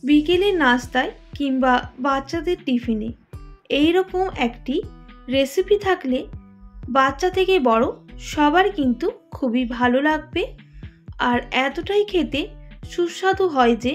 বিকেলের নাস্তায় কিংবা বাচ্চাদের টিফিনে এই রকম একটি রেসিপি থাকলে বাচ্চা থেকে বড় সবার কিন্তু খুবই ভালো লাগবে। আর এতটাই খেতে সুস্বাদু হয় যে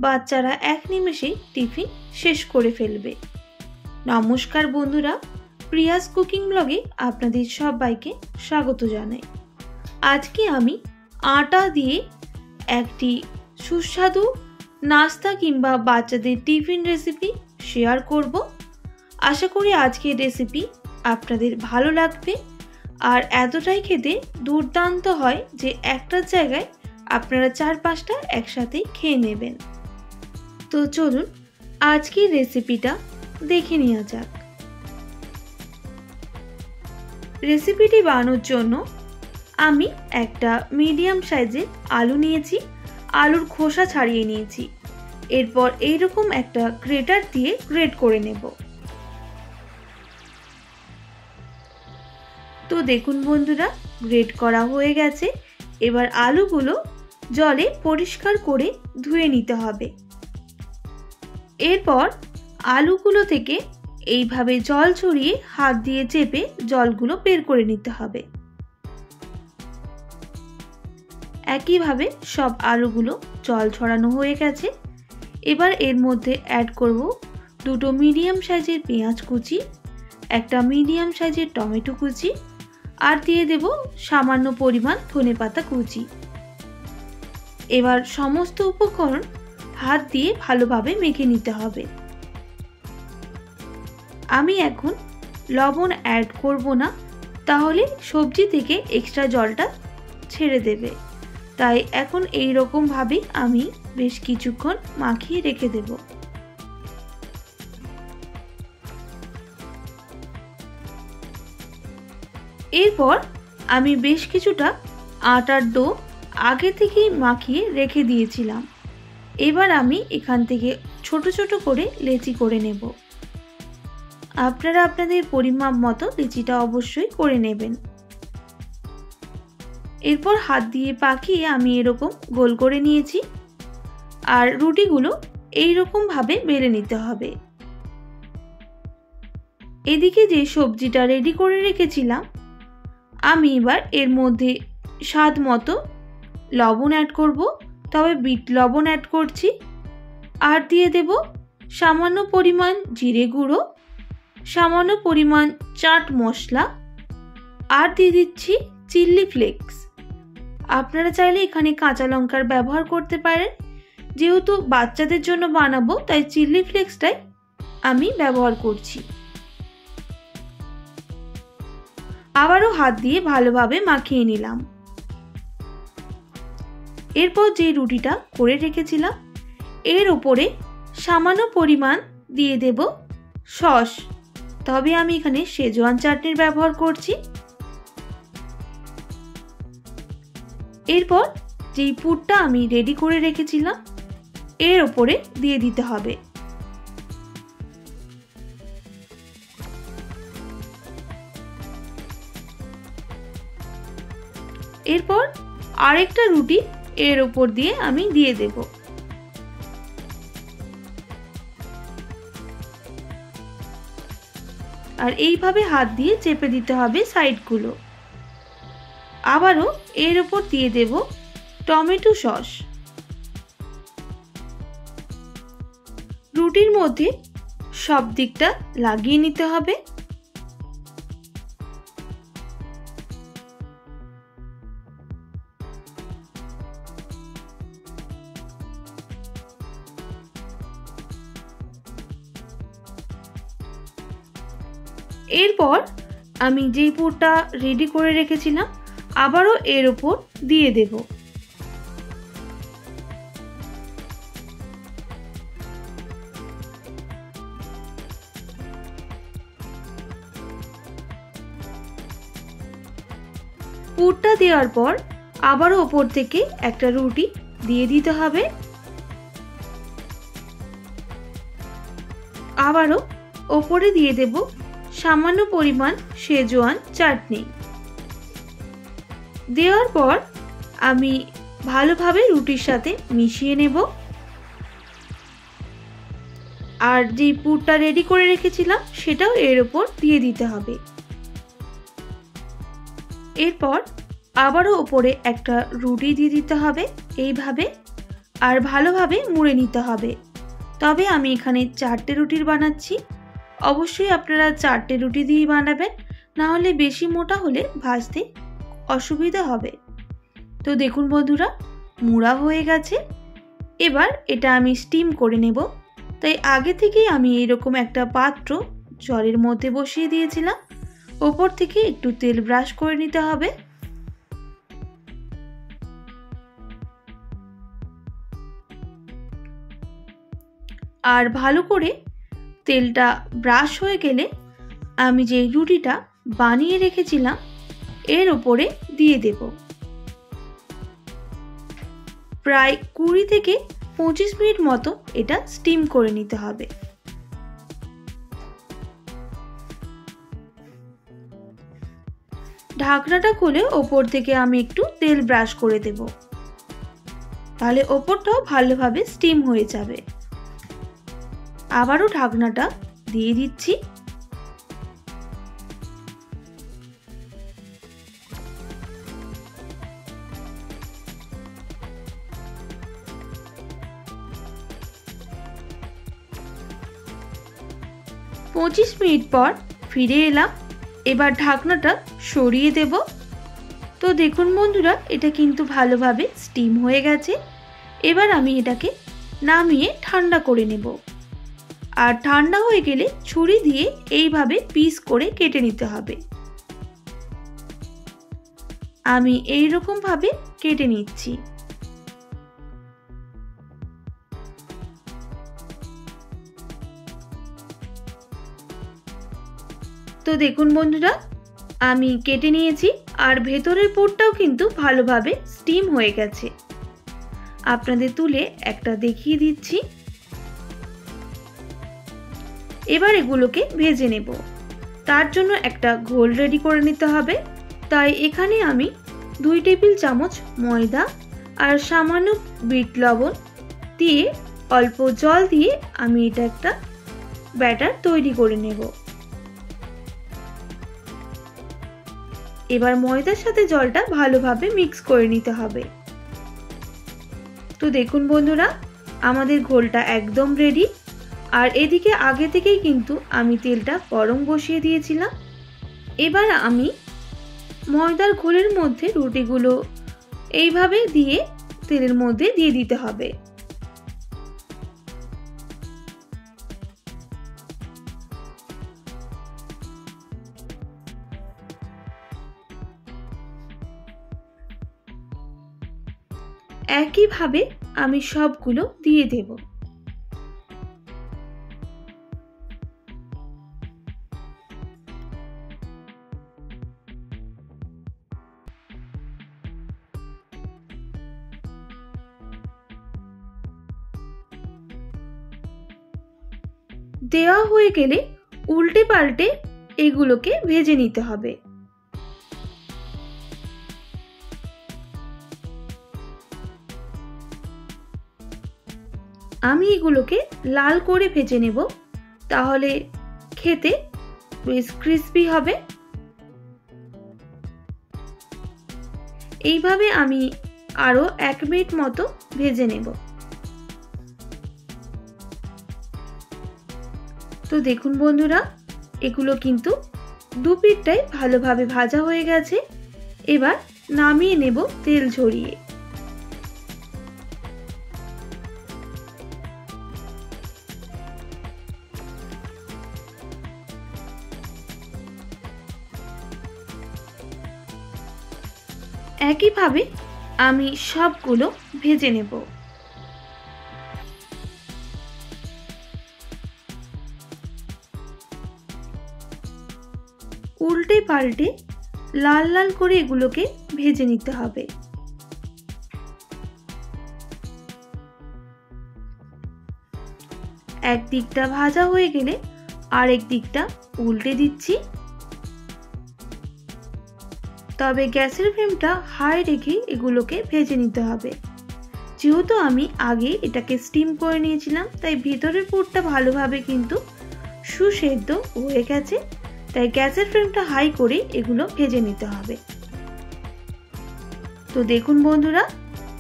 বাচ্চারা এক নিমেষে টিফিন শেষ করে ফেলবে। নমস্কার বন্ধুরা, প্রিয়াস কুকিং ব্লগে আপনাদের সবাইকে স্বাগত জানাই। আজকে আমি আটা দিয়ে একটি সুস্বাদু নাস্তা কিংবা বাচ্চাদের টিফিন রেসিপি শেয়ার করব। আশা করি আজকের রেসিপি আপনাদের ভালো লাগবে। আর এতটাই খেতে দুর্দান্ত হয় যে একটার জায়গায় আপনারা 4-5টা একসাথেই খেয়ে নেবেন। তো চলুন আজকের রেসিপিটা দেখে নেওয়া যাক। রেসিপিটি বানানোর জন্য আমি একটা মিডিয়াম সাইজের আলু নিয়েছি, আলুর খোসা ছাড়িয়ে নিয়েছি। এরপর এইরকম একটা গ্রেটার দিয়ে গ্রেট করে নেব। তো দেখুন বন্ধুরা, গ্রেট করা হয়ে গেছে। এবার আলুগুলো জলে পরিষ্কার করে ধুয়ে নিতে হবে। এরপর আলুগুলো থেকে এইভাবে জল ছড়িয়ে হাত দিয়ে চেপে জলগুলো বের করে নিতে হবে। একইভাবে সব আলুগুলো জল ছড়ানো হয়ে গেছে। এবার এর মধ্যে অ্যাড করব 2টো মিডিয়াম সাইজের পেঁয়াজ কুচি, একটা মিডিয়াম সাইজের টমেটো কুচি, আর দিয়ে দেব সামান্য পরিমাণ ধনেপাতা কুচি। এবার সমস্ত উপকরণ হাত দিয়ে ভালোভাবে মেখে নিতে হবে। আমি এখন লবণ অ্যাড করব না, তাহলে সবজি থেকে এক্সট্রা জলটা ছেড়ে দেবে। তাই এখন এই রকম ভাবে আমি বেশ কিছুক্ষণ মাখিয়ে রেখে দেব। এরপর আমি বেশ কিছুটা আটার ডো আগে থেকেই মাখিয়ে রেখে দিয়েছিলাম। এবার আমি এখান থেকে ছোট ছোট করে লেচি করে নেব। আপনারা আপনাদের পরিমাপ মতো লেচিটা অবশ্যই করে নেবেন। এরপর হাত দিয়ে পাকিয়ে আমি এরকম গোল করে নিয়েছি। আর রুটিগুলো এইরকম ভাবে বেলে নিতে হবে। এদিকে যে সবজিটা রেডি করে রেখেছিলাম, আমি এবার এর মধ্যে স্বাদ মতো লবণ অ্যাড করব, তবে বিট লবণ অ্যাড করছি। আর দিয়ে দেব সামান্য পরিমাণ জিরে গুঁড়ো, সামান্য পরিমাণ চাট মশলা, আর দিয়ে দিচ্ছি চিলি ফ্লেক্স। আপনারা চাইলে এখানে কাঁচা লঙ্কার ব্যবহার করতে পারেন। যেহেতু বাচ্চাদের জন্য বানাবো তাই চিলি ফ্লেক্সটাই আমি ব্যবহার করছি। আবারও হাত দিয়ে ভালোভাবে মাখিয়ে নিলাম। এরপর যে রুটিটা করে রেখেছিলাম এর উপরে সামান্য পরিমাণ দিয়ে দেব সস, তবে আমি এখানে শেজওয়ান চাটনির ব্যবহার করছি। এরপর যেই পুরটা আমি রেডি করে রেখেছিলাম এর উপরে দিয়ে দিতে হবে। এরপর আরেকটা রুটি এর উপর দিয়ে আমি দিয়ে দেব। আর এইভাবে হাত দিয়ে চেপে দিতে হবে সাইডগুলো। আবারও এর উপর দিয়ে দেব টমেটো সস। রুটির মধ্যে সব দিকটা লাগিয়ে নিতে হবে। এরপর আমি যে পুরটা রেডি করে রেখেছিলাম আবারও এর উপর দিয়ে দেব। পুরটা দেওয়ার পর আবারও উপর থেকে একটা রুটি দিয়ে দিতে হবে। আবারও উপরে দিয়ে দেব সামান্য পরিমাণ শেজওয়ান চাটনি। দেওয়ার পর আমি ভালোভাবে রুটির সাথে মিশিয়ে নেব। আর যে পুরটা রেডি করে রেখেছিলাম সেটাও এর উপর দিয়ে দিতে হবে। এরপর আবারও উপরে একটা রুটি দিয়ে দিতে হবে এইভাবে, আর ভালোভাবে মুড়ে নিতে হবে। তবে আমি এখানে 4টে রুটির বানাচ্ছি, অবশ্যই আপনারা 4টে রুটি দিয়েই বানাবেন, না হলে বেশি মোটা হলে ভাজতে অসুবিধা হবে। তো দেখুন বন্ধুরা, মুড়া হয়ে গেছে। এবার এটা আমি স্টিম করে নেব। তাই আগে থেকেই আমি এরকম একটা পাত্র জলের মধ্যে বসিয়ে দিয়েছিলাম। ওপর থেকে একটু তেল ব্রাশ করে নিতে হবে। আর ভালো করে তেলটা ব্রাশ হয়ে গেলে আমি যে রুটিটা বানিয়ে রেখেছিলাম এর উপরে দিয়ে দেব। প্রায় 20 থেকে 25 মিনিট মতো এটা স্টিম করে নিতে হবে। ঢাকনাটা খুলে ওপর থেকে আমি একটু তেল ব্রাশ করে দেব, তাহলে ওপরটাও ভালোভাবে স্টিম হয়ে যাবে। আবারও ঢাকনাটা দিয়ে দিচ্ছি। পঁচিশ মিনিট পর ফিরে এলাম। এবার ঢাকনাটা সরিয়ে দেব। তো দেখুন বন্ধুরা, এটা কিন্তু ভালোভাবে স্টিম হয়ে গেছে। এবার আমি এটাকে নামিয়ে ঠান্ডা করে নেব। আর ঠান্ডা হয়ে গেলে ছুরি দিয়ে এইভাবে পিস করে কেটে নিতে হবে। আমি এইরকম ভাবে কেটে নিচ্ছি। তো দেখুন বন্ধুরা, আমি কেটে নিয়েছি আর ভেতরের পুরটাও কিন্তু ভালোভাবে স্টিম হয়ে গেছে। আপনাদের তুলে একটা দেখিয়ে দিচ্ছি। এবার এগুলোকে ভেজে নেব। তার জন্য একটা ঘোল রেডি করে নিতে হবে। তাই এখানে আমি 2 টেবিল চামচ ময়দা আর সামান্য বিট লবণ দিয়ে অল্প জল দিয়ে আমি এটা একটা ব্যাটার তৈরি করে নেব। এবার ময়দার সাথে জলটা ভালোভাবে মিক্স করে নিতে হবে। তো দেখুন বন্ধুরা, আমাদের ঘোলটা একদম রেডি। আর এদিকে আগে থেকেই কিন্তু আমি তেলটা গরম বসিয়ে দিয়েছিলাম। এবার আমি ময়দার ঘোলের মধ্যে রুটিগুলো এইভাবে দিয়ে তেলের মধ্যে দিয়ে দিতে হবে। একইভাবে আমি সবগুলো দিয়ে দেব। দেওয়া হয়ে গেলে উল্টে পাল্টে এগুলোকে ভেজে নিতে হবে। আমি এগুলোকে লাল করে ভেজে নেব, তাহলে খেতে বেশ ক্রিস্পি হবে। এইভাবে আমি আরো 1 মিনিট মতো ভেজে নেব। তো দেখুন বন্ধুরা, এগুলো কিন্তু 2 পিঠটাই ভালোভাবে ভাজা হয়ে গেছে। এবার নামিয়ে নেব তেল ঝরিয়ে। একইভাবে আমি সবগুলো ভেজে নেব। উল্টে পাল্টে লাল লাল করে এগুলোকে ভেজে নিতে হবে। এক দিকটা ভাজা হয়ে গেলে আরেক দিকটা উল্টে দিচ্ছি। তবে গ্যাসের ফ্লেমটা হাই রেখে এগুলোকে ভেজে নিতে হবে, যেহেতু আমি আগে এটাকে স্টিম করে নিয়েছিলাম, তাই ভেতরের পুরটা ভালোভাবে কিন্তু সুসেদ্ধ হয়ে গেছে। তাই গ্যাসের ফ্লেমটা হাই করে এগুলো ভেজে নিতে হবে। তো দেখুন বন্ধুরা,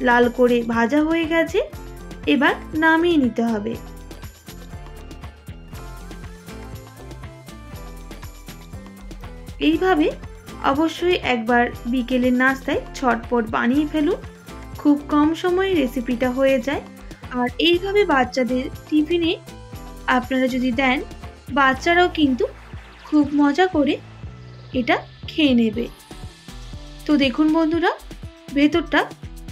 লাল করে ভাজা হয়ে গেছে, এবার নামিয়ে নিতে হবে। এইভাবে অবশ্যই একবার বিকেলের নাস্তায় ঝটপট বানিয়ে ফেলুন। খুব কম সময়ে রেসিপিটা হয়ে যায়। আর এইভাবে বাচ্চাদের টিফিনে আপনারা যদি দেন, বাচ্চারাও কিন্তু খুব মজা করে এটা খেয়ে নেবে। তো দেখুন বন্ধুরা, ভেতরটা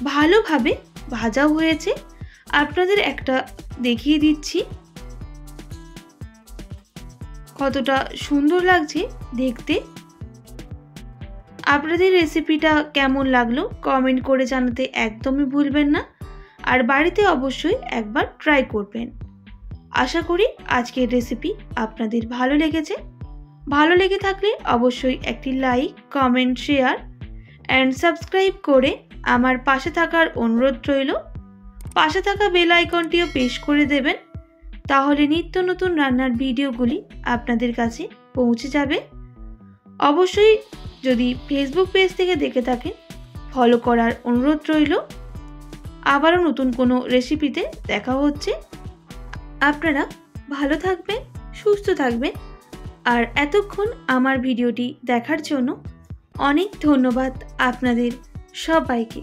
ভালোভাবে ভাজাও হয়েছে। আপনাদের একটা দেখিয়ে দিচ্ছি কতটা সুন্দর লাগছে দেখতে। আপনাদের রেসিপিটা কেমন লাগলো কমেন্ট করে জানাতে একদমই ভুলবেন না। আর বাড়িতে অবশ্যই একবার ট্রাই করবেন। আশা করি আজকের রেসিপি আপনাদের ভালো লেগেছে। ভালো লেগে থাকলে অবশ্যই একটি like, comment, share and subscribe করে আমার পাশে থাকার অনুরোধ রইল। পাশে থাকা বেল আইকনটিও প্রেস করে দেবেন, তাহলে নিত্য নতুন রান্নার ভিডিওগুলি আপনাদের কাছে পৌঁছে যাবে। অবশ্যই যদি ফেসবুক পেজ থেকে দেখে থাকেন, ফলো করার অনুরোধ রইল। আবারও নতুন কোনো রেসিপিতে দেখা হচ্ছে। আপনারা ভালো থাকবেন, সুস্থ থাকবেন। আর এতক্ষণ আমার ভিডিওটি দেখার জন্য অনেক ধন্যবাদ আপনাদের সবাইকে।